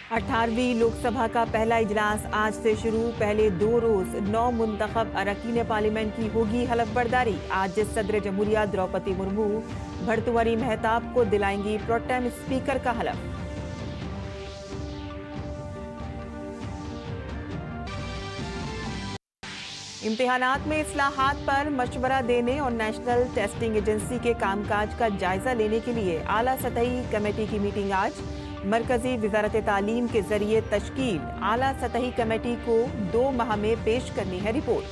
18वीं लोकसभा का पहला इजलास आज से शुरू। पहले 2 रोज 9 मुंतखब अरकान पार्लियामेंट की होगी हलफ बर्दारी। आज सदर जमहूरिया द्रौपदी मुर्मू भर्तृहरि महताब को दिलाएंगी प्रोटेम स्पीकर का हलफ। इम्तिहानात में इस्लाहात पर मशवरा देने और नेशनल टेस्टिंग एजेंसी के कामकाज का जायजा लेने के लिए आला सतही कमेटी की मीटिंग आज। मरकजी वजारत तालीम के जरिए तश्कील आला सतही कमेटी को 2 माह में पेश करनी है रिपोर्ट।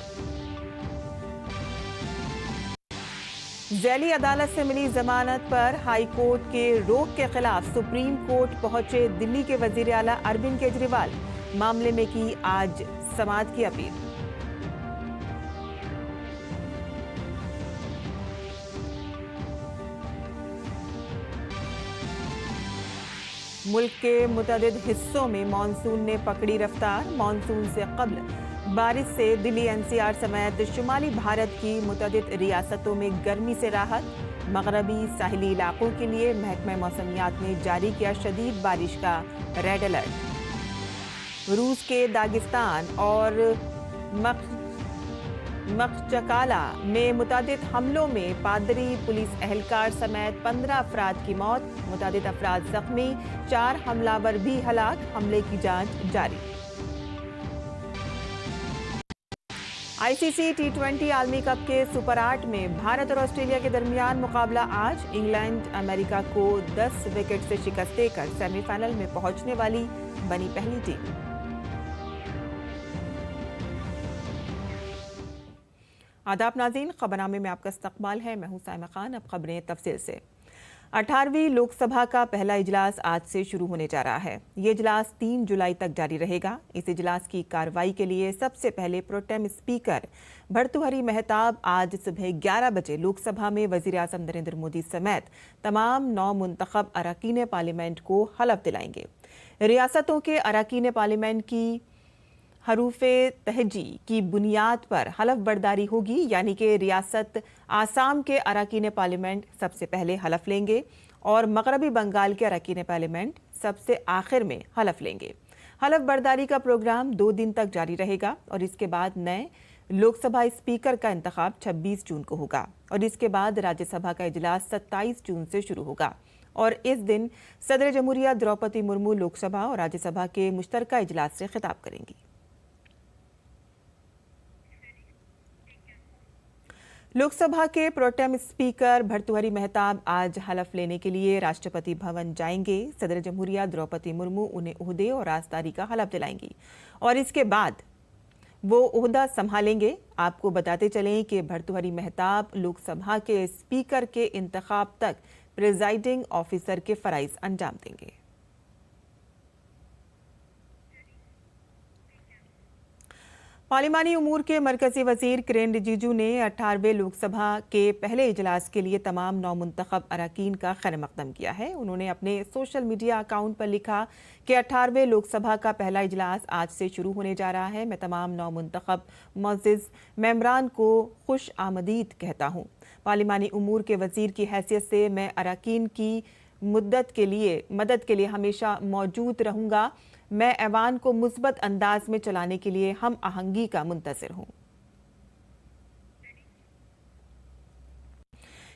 ज़ैली अदालत से मिली जमानत पर हाई कोर्ट के रोक के खिलाफ सुप्रीम कोर्ट पहुंचे दिल्ली के वजीर आला अरविंद केजरीवाल। मामले में की आज समाअत की अपील। मुल्क के मुतअद्दिद हिस्सों में मानसून ने पकड़ी रफ्तार। मानसून से कब्ल बारिश से दिल्ली एनसीआर समेत शुमाली भारत की मुतअद्दिद रियासतों में गर्मी से राहत। मगरबी साहिली इलाकों के लिए महकमा मौसमियात ने जारी किया शदीद बारिश का रेड अलर्ट। रूस के दागिस्तान और मखचकाला में मुतअद्दिद हमलों में पादरी पुलिस एहलकार समेत 15 अफराद की मौत। मुतअद्दिद अफराद जख्मी, 4 हमलावर भी हलाक। हमले की जांच जारी। आईसीसी टी20 आलमी कप के सुपर 8 में भारत और ऑस्ट्रेलिया के दरमियान मुकाबला आज। इंग्लैंड अमेरिका को 10 विकेट से शिकस्त देकर सेमीफाइनल में पहुंचने वाली बनी पहली टीम। आदाब नाज़रीन, खबरनामे में आपका इस्तकबाल है। मैं हूं साइमा खान। अब खबरें तफसील से। 18वीं लोकसभा का पहला इजलास आज से शुरू होने जा रहा है। ये इजलास 3 जुलाई तक जारी रहेगा। इस इजलास की कार्रवाई के लिए सबसे पहले प्रोटेम स्पीकर भर्तृहरि महताब आज सुबह 11 बजे लोकसभा में वजीर आज़म नरेंद्र मोदी समेत तमाम 9 मुंतखब अरकान पार्लियामेंट को हलफ दिलाएंगे। रियासतों के अरकान पार्लियामेंट की हरूफे तहजी की बुनियाद पर हलफ बर्दारी होगी, यानी कि रियासत आसाम के अरकान पार्लियामेंट सबसे पहले हलफ लेंगे और मगरबी बंगाल के अरकान पार्लियामेंट सबसे आखिर में हलफ लेंगे। हलफ बर्दारी का प्रोग्राम 2 दिन तक जारी रहेगा और इसके बाद नए लोकसभा स्पीकर का इंतखाब 26 जून को होगा और इसके बाद राज्यसभा का इजलास 27 जून से शुरू होगा और इस दिन सदर जमहूरिया द्रौपदी मुर्मू लोकसभा और राज्यसभा के मुश्तरका इजलास से खिताब करेंगी। लोकसभा के प्रोटेम स्पीकर भर्तृहरि महताब आज हलफ लेने के लिए राष्ट्रपति भवन जाएंगे। सदर जमहूरिया द्रौपदी मुर्मू उन्हें ओहदे और राजदारी का हलफ दिलाएंगी और इसके बाद वो ओहदा संभालेंगे। आपको बताते चलें कि भर्तृहरि महताब लोकसभा के स्पीकर के इंतखाब तक प्रिजाइडिंग ऑफिसर के फराइज अंजाम देंगे। पार्लिमानी उमूर के मरकजी वजीर किरेन रिजिजू ने 18वें लोकसभा के पहले इजलास के लिए तमाम 9 मुंतखब अरकान का खैर मकदम किया है। उन्होंने अपने सोशल मीडिया अकाउंट पर लिखा कि 18वें लोकसभा का पहला इजलास आज से शुरू होने जा रहा है। मैं तमाम 9 मुंतखब मुअज़्ज़िज़ मेंबरान को खुश आमदीद कहता हूँ। पार्लिमानी उमूर के वजीर की हैसियत से मैं अरकान की मदद के लिए हमेशा मौजूद रहूँगा। मैं ऐवान को मुस्बत अंदाज में चलाने के लिए हम आहंगी का मुंतज़िर हूँ।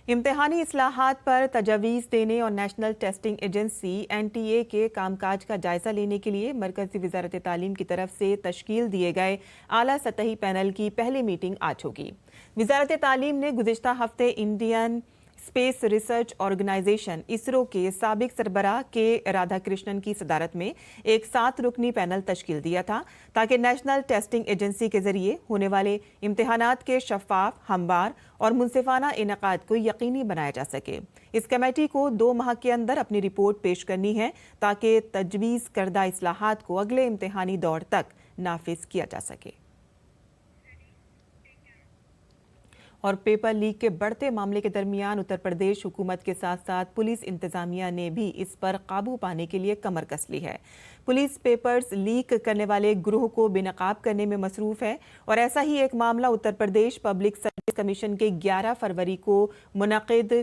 इम्तिहानी इस्लाहात पर तजवीज़ देने और नेशनल टेस्टिंग एजेंसी NTA के कामकाज का जायजा लेने के लिए मरकजी वजारत तालीम की तरफ से तश्कील दिए गए आला सतही पैनल की पहली मीटिंग आज होगी। वजारत तालीम ने गुज़िश्ता हफ्ते Indian space research organisation ISRO के साबिक सरबराह के राधाकृष्णन की सदारत में एक 7 रुकनी पैनल तश्कील दिया था ताकि नेशनल टेस्टिंग एजेंसी के जरिए होने वाले इम्तिहानात के शफाफ, हमवार और मुनसिफाना इनेकाद को यकीनी बनाया जा सके। इस कमेटी को 2 माह के अंदर अपनी रिपोर्ट पेश करनी है ताकि तजवीज़ करदा इस्लाहात को अगले इम्तिहानी दौर तक नाफिज किया जा सके। और पेपर लीक के बढ़ते मामले के दरमियान उत्तर प्रदेश हुकूमत के साथ साथ पुलिस इंतजामिया ने भी इस पर काबू पाने के लिए कमर कस ली है। पुलिस पेपर्स लीक करने वाले गिरोह को बेनकाब करने में मसरूफ है और ऐसा ही एक मामला Uttar Pradesh public service commission के 11 फरवरी को मुनक़िद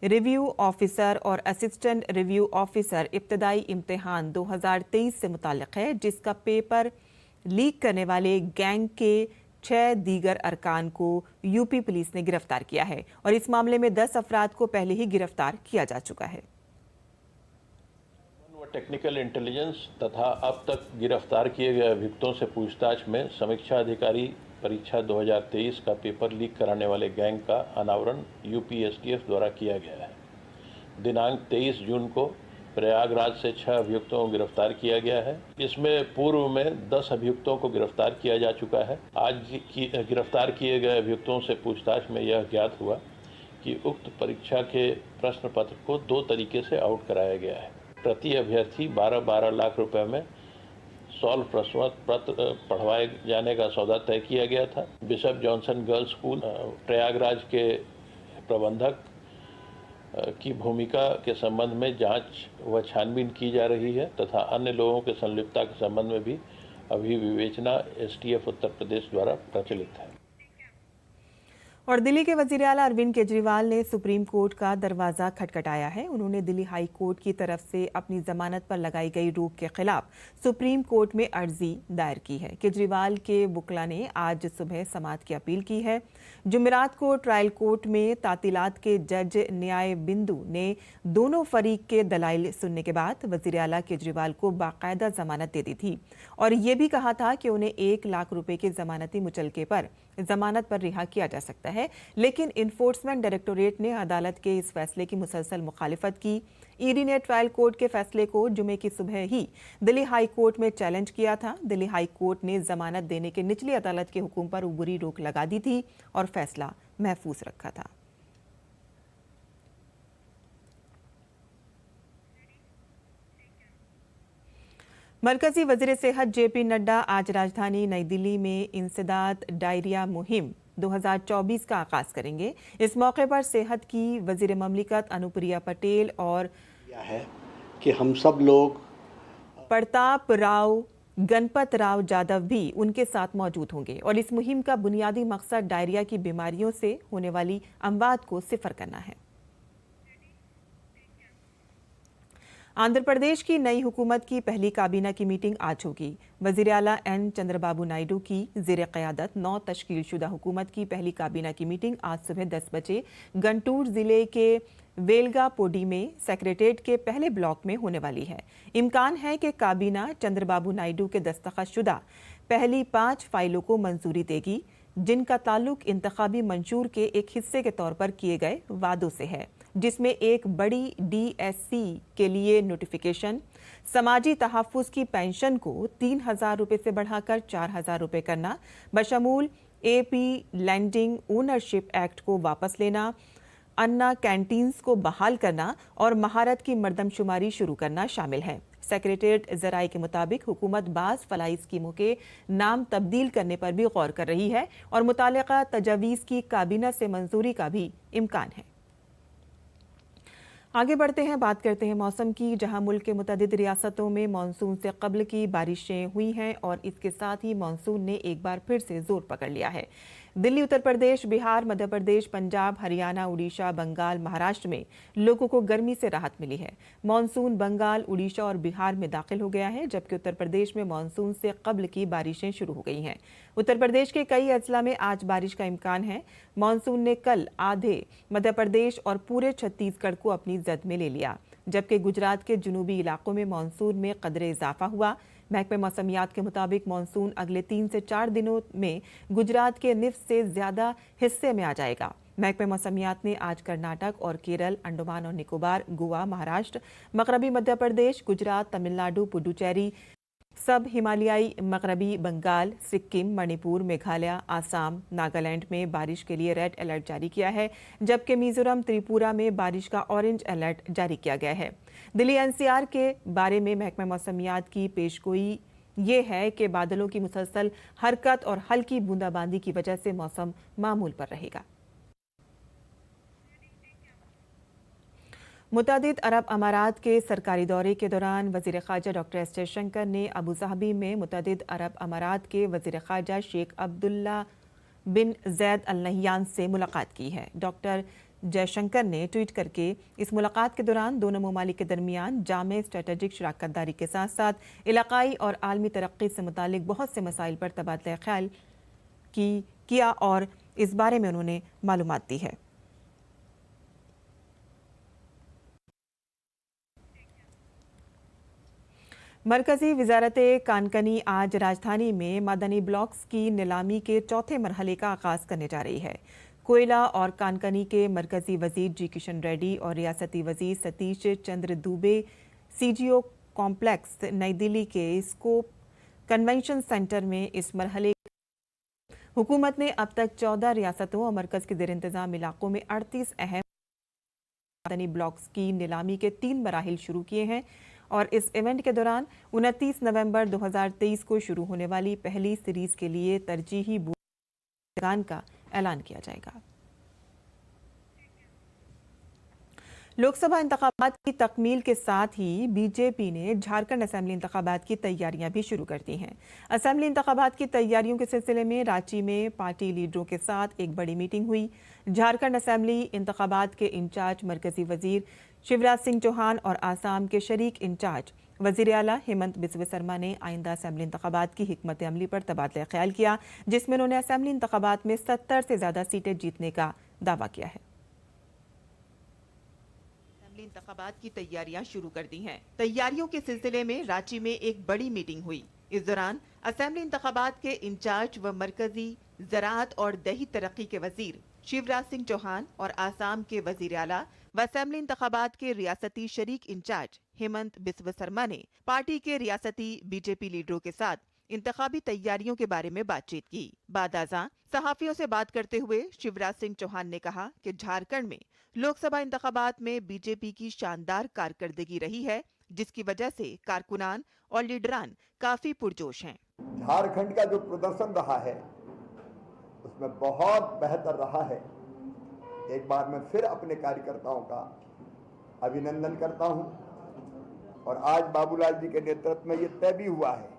रिव्यू ऑफिसर और असिस्टेंट रिव्यू ऑफिसर इब्तदाई इम्तिहान 2023 से मुताल्लिक है, जिसका पेपर लीक करने वाले गैंग के 6 दीगर अरकान को यूपी पुलिस ने गिरफ्तार किया है और इस मामले में 10 अफराद को पहले ही गिरफ्तार किया जा चुका है। टेक्निकल इंटेलिजेंस तथा अब तक गिरफ्तार किए गए अभियुक्तों से पूछताछ में समीक्षा अधिकारी परीक्षा 2023 का पेपर लीक कराने वाले गैंग का अनावरण यूपी एसटीएफ द्वारा किया गया है। दिनांक 23 जून को प्रयागराज से 6 अभियुक्तों को गिरफ्तार किया गया है। इसमें पूर्व में 10 अभियुक्तों को गिरफ्तार किया जा चुका है। आज गिरफ्तार किए गए अभियुक्तों से पूछताछ में यह ज्ञात हुआ कि उक्त परीक्षा के प्रश्न पत्र को 2 तरीके से आउट कराया गया है। प्रति अभ्यर्थी 12-12 लाख रुपए में सॉल्व प्रश्न पत्र पढ़वाए जाने का सौदा तय किया गया था। Bishop Johnson girls school Prayagraj के प्रबंधक की भूमिका के संबंध में जांच व छानबीन की जा रही है तथा अन्य लोगों के संलिप्तता के संबंध में भी अभी विवेचना एसटीएफ उत्तर प्रदेश द्वारा प्रचलित है। और दिल्ली के वजीर आला अरविंद केजरीवाल ने सुप्रीम कोर्ट का दरवाजा खटखटाया है। उन्होंने दिल्ली हाई कोर्ट की तरफ से अपनी जमानत पर लगाई गई रोक के खिलाफ सुप्रीम कोर्ट में अर्जी दायर की है। केजरीवाल के वकील ने आज सुबह समाअत की अपील की है। जुमेरात को ट्रायल कोर्ट में तातीलात के जज न्याय बिंदु ने दोनों फरीक के दलाइल सुनने के बाद वजीर आला केजरीवाल को बाकायदा जमानत दे दी थी और ये भी कहा था कि उन्हें 1 लाख रुपए के जमानती मुचलके पर जमानत पर रिहा किया जा सकता है, लेकिन इन्फोर्समेंट डायरेक्टोरेट ने अदालत के इस फैसले की मुसलसल मुखालिफत की। ईडी ने ट्रायल कोर्ट के फैसले को जुमे की सुबह ही दिल्ली हाई कोर्ट में चैलेंज किया था। दिल्ली हाई कोर्ट ने जमानत देने के निचली अदालत के हुक्म पर उबरी रोक लगा दी थी और फैसला महफूज रखा था। मरकजी वजीर सेहत जेपी नड्डा आज राजधानी नई दिल्ली में इंसदाद डायरिया मुहिम 2024 का आगाज करेंगे। इस मौके पर सेहत की वजीर ममलिकत अनुप्रिया पटेल और है कि हम सब लोग प्रताप राव गणपत राव जाधव भी उनके साथ मौजूद होंगे और इस मुहिम का बुनियादी मकसद डायरिया की बीमारियों से होने वाली अमवात को सिफर करना है। आंध्र प्रदेश की नई हुकूमत की पहली काबीना की मीटिंग आज होगी। वजीर आला एन चंद्रबाबू नायडू की ज़ेरे क़यादत 9 तश्कीलशुदा हुकूमत की पहली काबीना की मीटिंग आज सुबह 10 बजे गंटूर ज़िले के वेलगापोडी में सेक्रेटेरिएट के पहले ब्लॉक में होने वाली है। इम्कान है कि काबीना चंद्रबाबू नायडू के दस्तखतशुदा पहली 5 फाइलों को मंजूरी देगी, जिनका ताल्लुक इंतखाबी मंशूर के एक हिस्से के तौर पर किए गए वादों से है, जिसमें एक बड़ी डीएससी के लिए नोटिफिकेशन, समाजी तहफ़्फ़ुज़ की पेंशन को 3,000 रुपये से बढ़ाकर 4,000 रुपये करना, बशमूल एपी लैंडिंग ओनरशिप एक्ट को वापस लेना, अन्ना कैंटीन्स को बहाल करना और महारत की मरदमशुमारी शुरू करना शामिल है। सेक्रेटेरिएट ज़राए के मुताबिक हुकूमत बाज़ फलाई स्कीमों के नाम तब्दील करने पर भी गौर कर रही है और मुतालिका तजावीज़ की काबीना से मंजूरी का भी इम्कान है। आगे बढ़ते हैं, बात करते हैं मौसम की, जहां मुल्क के मुतअद्दिद रियासतों में मानसून से कब्ल की बारिशें हुई हैं और इसके साथ ही मानसून ने एक बार फिर से जोर पकड़ लिया है। दिल्ली, उत्तर प्रदेश, बिहार, मध्य प्रदेश, पंजाब, हरियाणा, उड़ीसा, बंगाल, महाराष्ट्र में लोगों को गर्मी से राहत मिली है। मानसून बंगाल, उड़ीसा और बिहार में दाखिल हो गया है, जबकि उत्तर प्रदेश में मानसून से कब्ल की बारिशें शुरू हो गई हैं। उत्तर प्रदेश के कई अजला में आज बारिश का इम्कान है। मानसून ने कल आधे मध्य प्रदेश और पूरे छत्तीसगढ़ को अपनी जद में ले लिया, जबकि गुजरात के जुनूबी इलाकों में मानसून में कदरे इजाफा हुआ। महकमे मौसमियात के मुताबिक मानसून अगले 3 से 4 दिनों में गुजरात के निफ से ज्यादा हिस्से में आ जाएगा। महकमे मौसमियात ने आज कर्नाटक और केरल, अंडमान और निकोबार, गोवा, महाराष्ट्र, मगरबी मध्य प्रदेश, गुजरात, तमिलनाडु, पुडुचेरी, सब हिमालयाई मगरबी बंगाल, सिक्किम, मणिपुर, मेघालय, आसाम, नागालैंड में बारिश के लिए रेड अलर्ट जारी किया है, जबकि मिजोरम, त्रिपुरा में बारिश का ऑरेंज अलर्ट जारी किया गया है। दिल्ली एनसीआर के बारे में महकमा मौसमियात की पेशगोई ये है कि बादलों की मुसलसल हरकत और हल्की बूंदाबांदी की वजह से मौसम मामूल पर रहेगा। मुतअद्दिद अरब अमारात के सरकारी दौरे के दौरान वज़ीर ख़ारजा डॉक्टर एस जयशंकर ने अबू ज़हबी में मुतअद्दिद अरब अमारात के वज़ीर ख़ारजा शेख अब्दुल्ला बिन ज़ैद अल नह्यान से मुलाकात की है। डॉक्टर जयशंकर ने ट्वीट करके इस मुलाकात के दौरान दोनों ममालिक के दरमियान जामे स्ट्रेटेजिक शराकत दारी के साथ साथ इलाकाई और आलमी तरक्की से मुतालिक बहुत से मसाइल पर तबादला ख्याल किया और इस बारे में उन्होंने मालूमात दी है। मरकजी वजारत कानकनी आज राजधानी में मादनी ब्लॉक्स की नीलामी के चौथे मरहले का आगाज करने जा रही है। कोयला और कानकनी के मरकजी वजीर जी किशन रेड्डी और रियासती वजीर सतीश चंद्र दुबे सीजीओ कॉम्प्लेक्स नई दिल्ली के स्कोप कन्वेंशन सेंटर में इस मरहले हुकूमत ने अब तक 14 रियासतों और मरकज के जेर इंतजाम इलाकों में 38 अहम मादनी ब्लॉक्स की नीलामी के 3 मराहिल शुरू किए हैं और इस इवेंट के दौरान 29 नवंबर 2023 को शुरू होने वाली पहली सीरीज के लिए तरजीही बूथ का ऐलान किया जाएगा। लोकसभा इंतखाबात की तकमील के साथ ही बीजेपी ने झारखंड असेंबली इंतखाबात की तैयारियां भी शुरू कर दी हैं। असेंबली इंतखाबात की तैयारियों के सिलसिले में रांची में पार्टी लीडरों के साथ एक बड़ी मीटिंग हुई। झारखंड असेंबली इंतखाबात के इंचार्ज मरकजी वजीर शिवराज सिंह चौहान और आसाम के शरीक इंचार्ज वजीर आला हेमंत बिस्व शर्मा ने आइंदा असेंबली इंतखाबात की हिकमत अमली पर तबादला ख्याल किया, जिसमें उन्होंने असेंबली इंतखाबात में 70 से ज्यादा सीटें जीतने का दावा किया है। इंतखाबात की तैयारियां शुरू कर दी हैं। तैयारियों के सिलसिले में रांची में एक बड़ी मीटिंग हुई। इस दौरान असेंबली इंतखाबात के इंचार्ज व मरकजी ज़राअत और दही तरक्की के वजीर शिवराज सिंह चौहान और आसाम के वजीर आला व असेंबली इंतखाबात के रियासती शरीक इंचार्ज हेमंत बिस्व शर्मा ने पार्टी के रियासती बीजेपी लीडरों के साथ इंतखाबी तैयारियों के बारे में बातचीत की। बाद आज़ां सहाफियों से बात करते हुए शिवराज सिंह चौहान ने कहा कि झारखंड में लोकसभा इंतखाबात में बीजेपी की शानदार कारकर्दगी रही है, जिसकी वजह से कारकुनान और लीडरान काफी पुरजोश हैं। झारखंड का जो प्रदर्शन रहा है उसमें बहुत बेहतर रहा है। एक बार मैं फिर अपने कार्यकर्ताओं का अभिनंदन करता हूं और आज बाबूलाल जी के नेतृत्व में ये तय भी हुआ है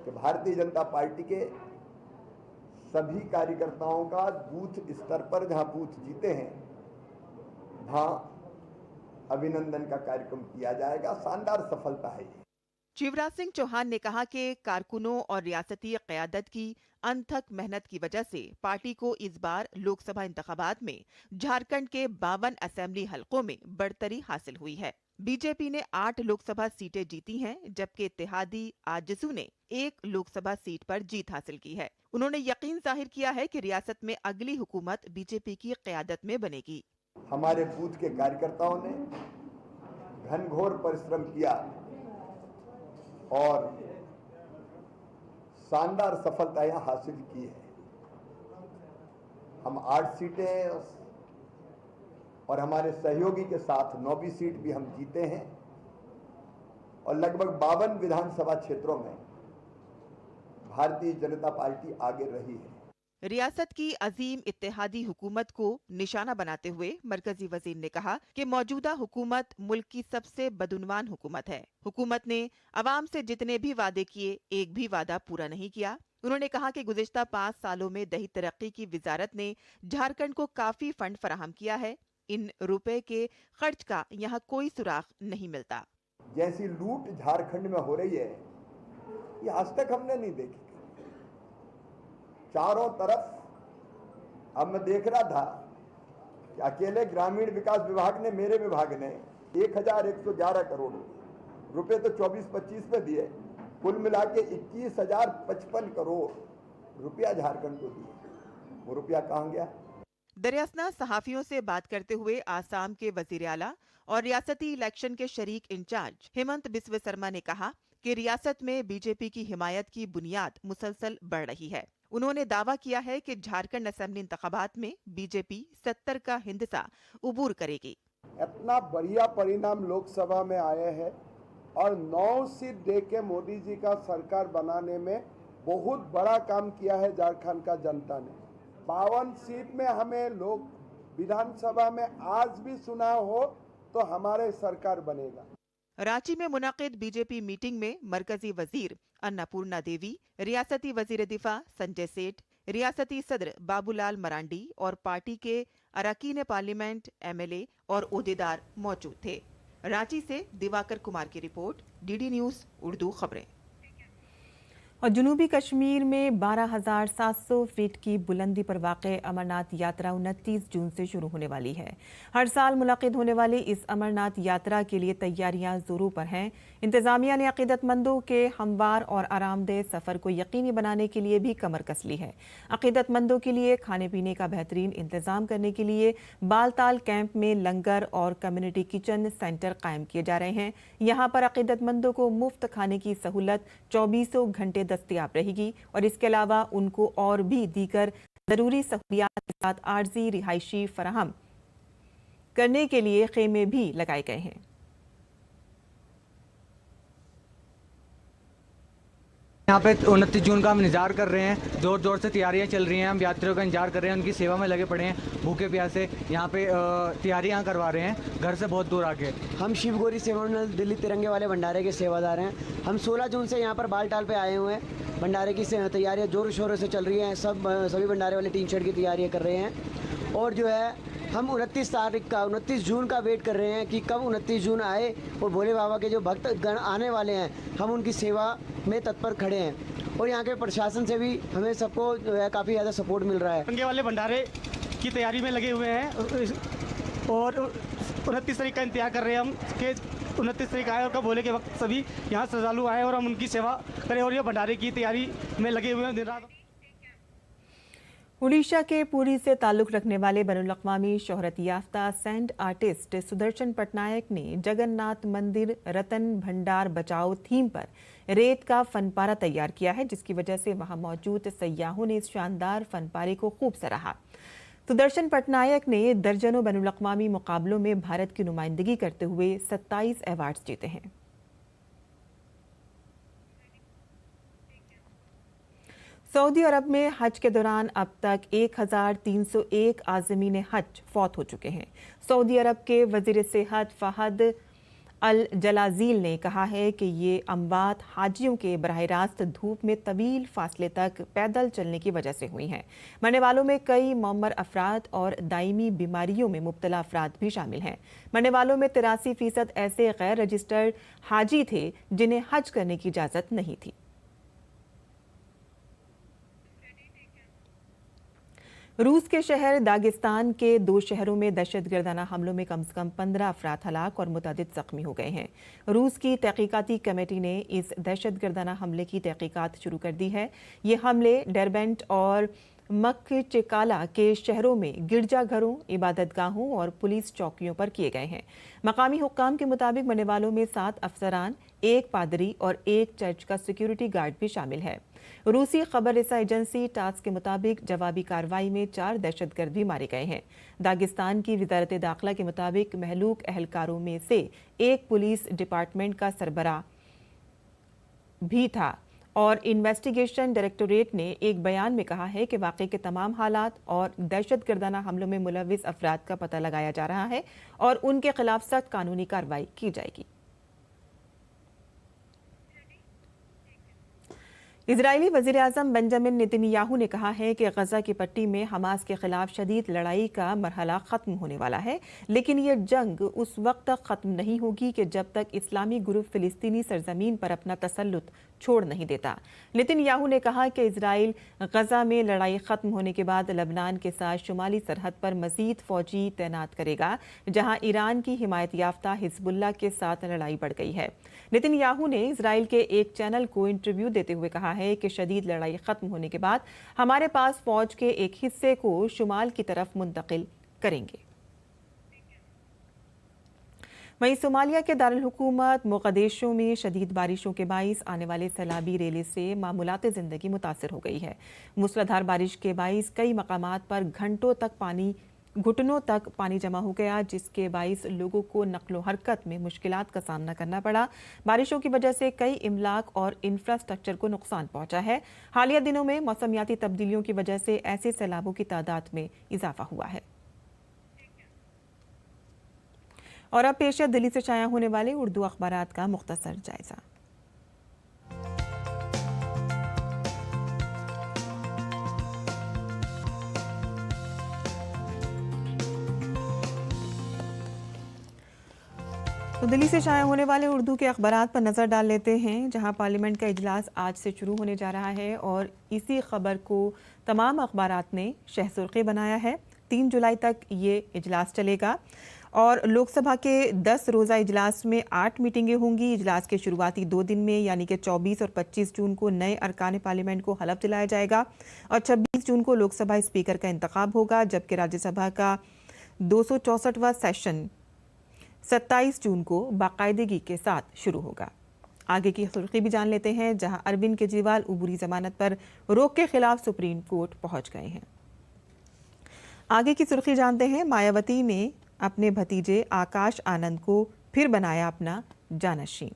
कि भारतीय जनता पार्टी के सभी कार्यकर्ताओं का बूथ स्तर पर जहां बूथ जीते हैं वहां अभिनंदन का कार्यक्रम किया जाएगा। शानदार सफलता है ये। शिवराज सिंह चौहान ने कहा कि कारकुनों और रियासती क़यादत की अनथक मेहनत की वजह से पार्टी को इस बार लोकसभा इंतखाबात में झारखंड के 52 असेंबली हलकों में बढ़तरी हासिल हुई है। बीजेपी ने 8 लोकसभा सीटें जीती हैं, जबकि इत्तेहादी आजसू ने 1 लोकसभा सीट पर जीत हासिल की है। उन्होंने यकीन जाहिर किया है कि रियासत में अगली हुकूमत बीजेपी की क़यादत में बनेगी। हमारे बूथ के कार्यकर्ताओं ने घनघोर परिश्रम किया और शानदार सफलता यहाँ हासिल की है। हम 8 सीटें और हमारे सहयोगी के साथ 9वीं सीट भी हम जीते हैं और लगभग 52 विधानसभा क्षेत्रों में भारतीय जनता पार्टी आगे रही है। रियासत की अजीम इत्तेहादी हुकूमत को निशाना बनाते हुए मरकजी वजीर ने कहा कि मौजूदा हुकूमत मुल्क की सबसे बदउनवान हुकूमत है। हुकूमत ने अवाम से जितने भी वादे किए, एक भी वादा पूरा नहीं किया। उन्होंने कहा कि गुज़िश्ता 5 सालों में दही तरक्की की वजारत ने झारखंड को काफी फंड फराहम किया है। इन रुपए के खर्च का यहाँ कोई सुराग नहीं मिलता। जैसी लूट झारखंड में हो रही है ये आज तक हमने नहीं देखी। चारों तरफ अब मैं देख रहा था कि अकेले ग्रामीण विकास विभाग ने, मेरे विभाग ने 1111 करोड़ रुपए तो 24-25 में दिए, कुल मिला के 21,055 करोड़ रुपया झारखंड को दिए। वो रुपया कहाँ गया? दरियासना सहाफियों से बात करते हुए आसाम के वजीर आला और रियासती इलेक्शन के शरीक इंचार्ज हेमंत बिस्व शर्मा ने कहा कि रियासत में बीजेपी की हिमायत की बुनियाद मुसलसल बढ़ रही है। उन्होंने दावा किया है कि झारखंड असेंबली इंतखाबात में बीजेपी 70 का हिंदसा उबूर करेगी। इतना बढ़िया परिणाम लोकसभा में आए हैं और 9 सीट दे के मोदी जी का सरकार बनाने में बहुत बड़ा काम किया है झारखंड का जनता ने। 52 सीट में हमें लोग विधानसभा में आज भी सुना हो तो हमारे सरकार बनेगा। रांची में मुनाकिद बीजेपी मीटिंग में मरकजी वजीर अन्नपूर्णा देवी, रियासती वजीर दिफा संजय सेठ, रियासती सदर बाबूलाल मरांडी और पार्टी के अरकान पार्लियामेंट, MLA और ओहदेदार मौजूद थे। रांची से दिवाकर कुमार की रिपोर्ट, DD न्यूज उर्दू खबरें। और जनूबी कश्मीर में 12,700 फीट की बुलंदी पर वाक़े अमरनाथ यात्रा 29 जून से शुरू होने वाली है। हर साल मुनक़िद होने वाली इस अमरनाथ यात्रा के लिए तैयारियां जोरों पर हैं। इंतज़ामिया ने अक़ीदतमंदों के हमवार और आरामदेह सफ़र को यकीनी बनाने के लिए भी कमर कस ली है। अक़ीदतमंदों के लिए खाने पीने का बेहतरीन इंतज़ाम करने के लिए बालताल कैंप में लंगर और कम्युनिटी किचन सेंटर कायम किए जा रहे हैं। यहाँ पर अक़ीदतमंदों को मुफ्त खाने की सहूलत 24 घंटे दस्तयाब रहेगी और इसके अलावा उनको और भी दीगर जरूरी सहूलियात के साथ आर्जी रिहायशी फराहम करने के लिए खेमे भी लगाए गए हैं। यहाँ पे 29 जून का हम इंतजार कर रहे हैं, जोर जोर से तैयारियां चल रही हैं। हम यात्रियों का इंतजार कर रहे हैं, उनकी सेवा में लगे पड़े हैं, भूखे प्यासे यहाँ पे तैयारियां करवा रहे हैं घर से बहुत दूर आके। हम शिव गौरी सेवा मंडल दिल्ली तिरंगे वाले भंडारे के सेवादार हैं। हम 16 जून से यहाँ पर बालटाल पे आए हुए हैं। भंडारे की तैयारियाँ जोरों शोरों से चल रही हैं। सभी भंडारे वाले टीन शेड की तैयारियाँ कर रहे हैं और जो है हम 29 जून का वेट कर रहे हैं कि कब 29 जून आए और भोले बाबा के जो भक्त गण आने वाले हैं, हम उनकी सेवा में तत्पर खड़े हैं। और यहाँ के प्रशासन से भी हमें सबको जो है काफ़ी ज़्यादा सपोर्ट मिल रहा है। तिरंगे वाले भंडारे की तैयारी में लगे हुए हैं और 29 तारीख का इंतजार कर रहे हैं हम कि 29 तारीख आए और कब भोले के वक्त सभी यहाँ श्रद्धालु आए और हम उनकी सेवा करें और ये भंडारे की तैयारी में लगे हुए हैं दिन रात। उड़ीसा के पुरी से ताल्लुक रखने वाले बैनुल-अक़वामी शोहरत याफ्ता सैंड आर्टिस्ट सुदर्शन पटनायक ने जगन्नाथ मंदिर रतन भंडार बचाओ थीम पर रेत का फनपारा तैयार किया है, जिसकी वजह से वहां मौजूद सयाहों ने इस शानदार फनपारे को खूब सराहा। सुदर्शन पटनायक ने दर्जनों बैनुल-अक़वामी मुकाबलों में भारत की नुमाइंदगी करते हुए 27 अवार्ड जीते हैं। सऊदी अरब में हज के दौरान अब तक 1301 आज़मीन हज फौत हो चुके हैं। सऊदी अरब के वज़ीर सेहत फहद अल जलाज़ील ने कहा है कि ये अमवात हाजियों के बराह रास्त धूप में तवील फासले तक पैदल चलने की वजह से हुई हैं। मरने वालों में कई मौमर अफराद और दायमी बीमारियों में मुब्तला अफराद भी शामिल हैं। मरने वालों में 83% ऐसे गैर रजिस्टर्ड हाजी थे जिन्हें हज करने की इजाज़त नहीं थी। रूस के शहर दागिस्तान के 2 शहरों में दहशतगर्दाना हमलों में कम से कम 15 अफराद हलाक और मुतादिद जख्मी हो गए हैं। रूस की तहकीकाती कमेटी ने इस दहशतगर्दाना हमले की तहकीकात शुरू कर दी है। ये हमले डेरबेंट और मक्चिकाला के शहरों में गिरजाघरों, इबादतगाहों और पुलिस चौकियों पर किए गए हैं। मकामी हुक्काम के मुताबिक मरने वालों में 7 अफसरान, 1 पादरी और 1 चर्च का सिक्योरिटी गार्ड भी शामिल है। रूसी खबर रसा एजेंसी टास के मुताबिक जवाबी कार्रवाई में 4 दहशतगर्द भी मारे गए हैं। दागिस्तान की वजारत दाखिला के मुताबिक महलूक अहलकारों में से 1 पुलिस डिपार्टमेंट का सरबराह भी था और इन्वेस्टिगेशन डायरेक्टोरेट ने एक बयान में कहा है कि वाक़े के तमाम हालात और दहशतगर्दाना हमलों में मुलविस अफराद का पता लगाया जा रहा है और उनके खिलाफ सख्त कानूनी कार्रवाई की जाएगी। इजरायली वज़ीर आज़म बेंजामिन नेतन्याहू ने कहा है कि गजा की पट्टी में हमास के खिलाफ शदीद लड़ाई का मरहला ख़त्म होने वाला है, लेकिन ये जंग उस वक्त तक ख़त्म नहीं होगी कि जब तक इस्लामी ग्रुप फ़िलिस्तीनी सरजमीन पर अपना तसल्लुत छोड़ नहीं देता। नेतन्याहू ने कहा कि इजराइल गजा में लड़ाई ख़त्म होने के बाद लबनान के साथ शुमाली सरहद पर मज़ीद फ़ौजी तैनात करेगा, जहाँ ईरान की हिमायत याफ्ता हिज़्बुल्लाह के साथ लड़ाई बढ़ गई है। नेतन्याहू ने इजराइल के एक चैनल को इंटरव्यू देते हुए कहा है कि शदीद लड़ाई खत्म होने के बाद हमारे पास फौज के एक हिस्से को शुमाल की तरफ मुंतकिल करेंगे। वहीं सोमालिया के दारुल हुकूमत मोगदेशो में शदीद बारिशों के बाइस आने वाले सैलाबी रेले से मामूलात ज़िंदगी मुतासर हो गई है। मूसलाधार बारिश के बाइस कई मकामात पर घुटनों तक पानी जमा हो गया, जिसके बाइस लोगों को नक्लो हरकत में मुश्किलात का सामना करना पड़ा। बारिशों की वजह से कई इमलाक और इंफ्रास्ट्रक्चर को नुकसान पहुंचा है। हालिया दिनों में मौसमियाती तब्दीलियों की वजह से ऐसे सैलाबों की तादाद में इजाफा हुआ है। और अब पेश है दिल्ली से शाया होने वाले उर्दू अखबारात का मुख्तसर जायजा। तो दिल्ली से शाया होने वाले उर्दू के अखबारात पर नज़र डाल लेते हैं, जहां पार्लियामेंट का इजलास आज से शुरू होने जा रहा है और इसी खबर को तमाम अखबारात ने शहसुर्खी बनाया है। 3 जुलाई तक ये इजलास चलेगा और लोकसभा के 10 रोज़ा इजलास में 8 मीटिंगें होंगी। इजलास के शुरुआती 2 दिन में यानी कि 24 और 25 जून को नए अरकान पार्लियामेंट को हलफ दिलाया जाएगा और 26 जून को लोकसभा स्पीकर का इंतखाब होगा, जबकि राज्यसभा का 264वां सेशन 27 जून को बाकायदगी के साथ शुरू होगा। आगे की सुर्खी भी जान लेते हैं, जहां अरविंद केजरीवाल उबूरी जमानत पर रोक के खिलाफ सुप्रीम कोर्ट पहुंच गए हैं। आगे की सुर्खी जानते हैं, मायावती ने अपने भतीजे आकाश आनंद को फिर बनाया अपना जानशीं।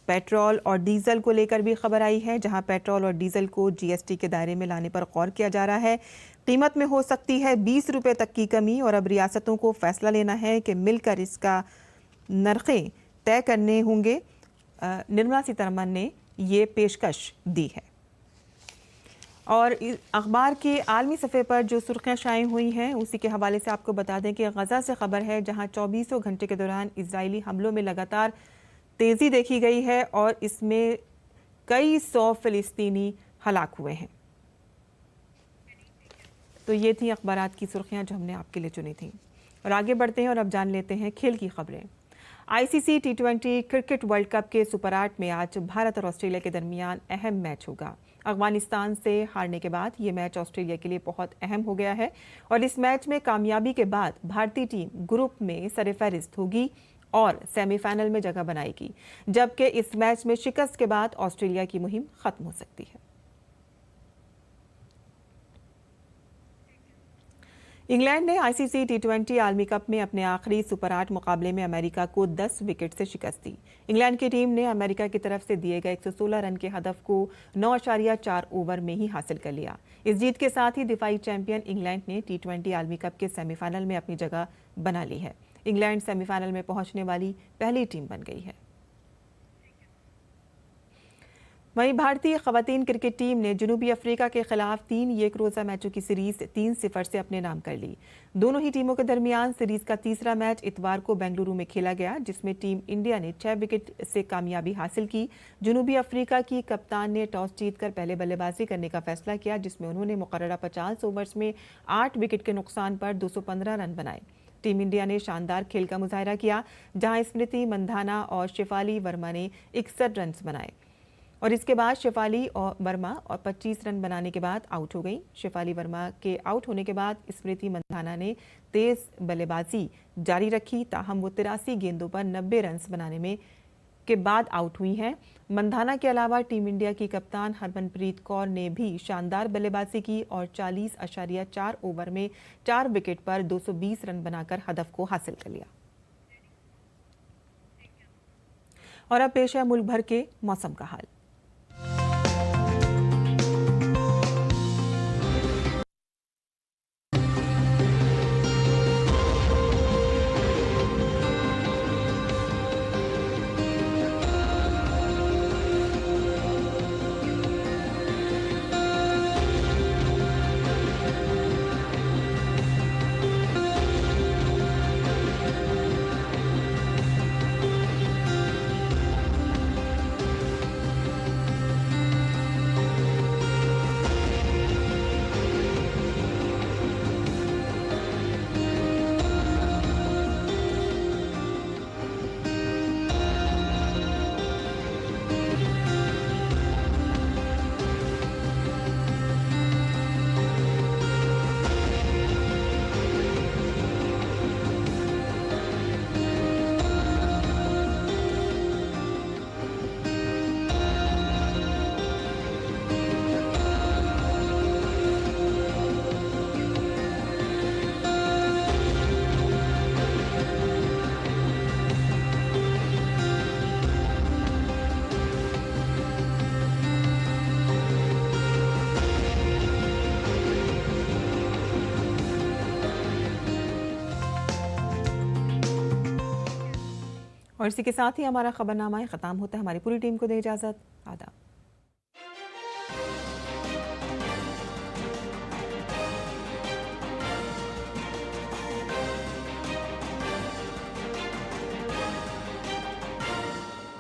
पेट्रोल और डीजल को लेकर भी खबर आई है, जहां पेट्रोल और डीजल को जीएसटी के दायरे में लाने पर गौर किया जा रहा है। कीमत में हो सकती है 20 रुपये तक की कमी और अब रियासतों को फैसला लेना है कि मिलकर इसका नरखें तय करने होंगे। निर्मला सीतारमण ने ये पेशकश दी है। और अखबार के आलमी सफ़े पर जो सुर्खियां शाये हुई हैं उसी के हवाले से आपको बता दें कि गज़ा से खबर है, जहां 24 घंटे के दौरान इजरायली हमलों में लगातार तेज़ी देखी गई है और इसमें कई 100 फ़िलिस्तीनी हलाक हुए हैं। तो ये थी अखबारात की सुर्खियां जो हमने आपके लिए चुनी थी। और आगे बढ़ते हैं और अब जान लेते हैं खेल की खबरें। ICC T20 cricket world cup के सुपर 8 में आज भारत और ऑस्ट्रेलिया के दरमियान अहम मैच होगा। अफगानिस्तान से हारने के बाद ये मैच ऑस्ट्रेलिया के लिए बहुत अहम हो गया है और इस मैच में कामयाबी के बाद भारतीय टीम ग्रुप में सरफहरिस्त होगी और सेमीफाइनल में जगह बनाएगी, जबकि इस मैच में शिकस्त के बाद ऑस्ट्रेलिया की मुहिम खत्म हो सकती है। इंग्लैंड ने आईसीसी T20 आलमी कप में अपने आखिरी सुपर 8 मुकाबले में अमेरिका को 10 विकेट से शिकस्त दी। इंग्लैंड की टीम ने अमेरिका की तरफ से दिए गए 116 रन के हदफ को 9.4 ओवर में ही हासिल कर लिया। इस जीत के साथ ही दिफाई चैंपियन इंग्लैंड ने T20 आलमी कप के सेमीफाइनल में अपनी जगह बना ली है। इंग्लैंड सेमीफाइनल में पहुंचने वाली पहली टीम बन गई है। वहीं भारतीय खवातीन क्रिकेट टीम ने जनूबी अफ्रीका के खिलाफ 3 एक रोज़ा मैचों की सीरीज 3-0 से अपने नाम कर ली। दोनों ही टीमों के दरमियान सीरीज का तीसरा मैच इतवार को बेंगलुरु में खेला गया, जिसमें टीम इंडिया ने 6 विकेट से कामयाबी हासिल की। जनूबी अफ्रीका की कप्तान ने टॉस जीतकर पहले बल्लेबाजी करने का फैसला किया, जिसमें उन्होंने मुकर्ररा 50 ओवर्स में 8 विकेट के नुकसान पर 215 रन बनाए। टीम इंडिया ने शानदार खेल का मुजाहरा किया, जहां स्मृति मंधाना और शेफाली वर्मा ने 61 रन बनाए और इसके बाद शेफाली और वर्मा और 25 रन बनाने के बाद आउट हो गई। शेफाली वर्मा के आउट होने के बाद स्मृति मंधाना ने तेज बल्लेबाजी जारी रखी, ताहम वो 83 गेंदों पर 90 रन बनाने में के बाद आउट हुई हैं। मंधाना के अलावा टीम इंडिया की कप्तान हरमनप्रीत कौर ने भी शानदार बल्लेबाजी की और 40.4 ओवर में 4 विकेट पर 220 रन बनाकर हदफ को हासिल कर लिया। और अब पेश है मुल्क भर के मौसम का हाल। और इसी के साथ ही हमारा खबरनामा ख़त्म होता है। हमारी पूरी टीम को दे इजाज़त। आदाब।